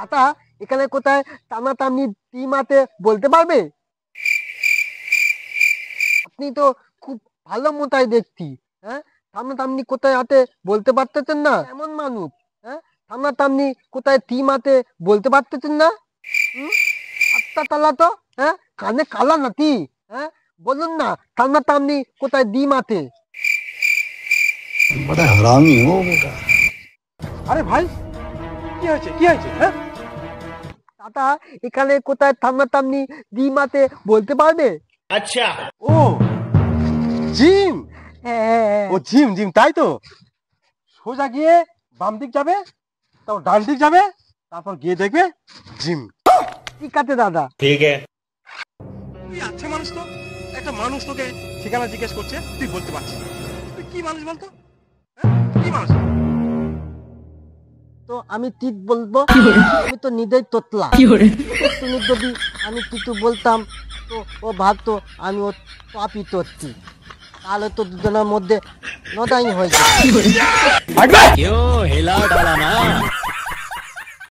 চাচা এখানে কোথায় টানাটানি টিমাতে বলতে পারবে? আপনি তো খুব ভালো মোটাই দেখছি। হ্যাঁ, টানাটানি কোথায় হাতে বলতে পারতেছেন না? এমন মানুষ। হ্যাঁ, টানাটানি কোথায় টিমাতে বলতে পারতেছেন না? হুম, আত্মা তালা তো। হ্যাঁ, কানে কালা নাকি? হ্যাঁ, বলুন না টানাটানি কোথায় ডিমাতে? बड़ा हरामी हो बेटा। আরে ভাই, কি হয়েছে কি হয়েছে? হ্যাঁ, চাচা এখানে কোথায় টানাটানি ডিমাতে বলতে পারবে? ও জিম। হ্যাঁ হ্যাঁ হ্যাঁ। ও জিম জিম, তাই তো। সোজা গিয়ে বাম দিক যাবে, তারপর ডান দিক যাবে, তারপর গিয়ে দেখবে জিম। ঠিক আছে দাদা। তুই আচ্ছা মানুষ তো, একটা মানুষ তোকে ঠিকানা জিজ্ঞেস করছে, তুই বলতে পারছিস না। তুই কি মানুষ বলতো? হ্যাঁ, কি মানুষ? তো আমি ঠিক বলবো? আমি তো নিজেই তোতলা। তুমি যদি আমি কিছু বলতাম তো ও ভাবতো আমি ও পাপি করছি, তাহলে তো দুজনের মধ্যে নদাই হয়ে যেত। क्यों हिला डाला ना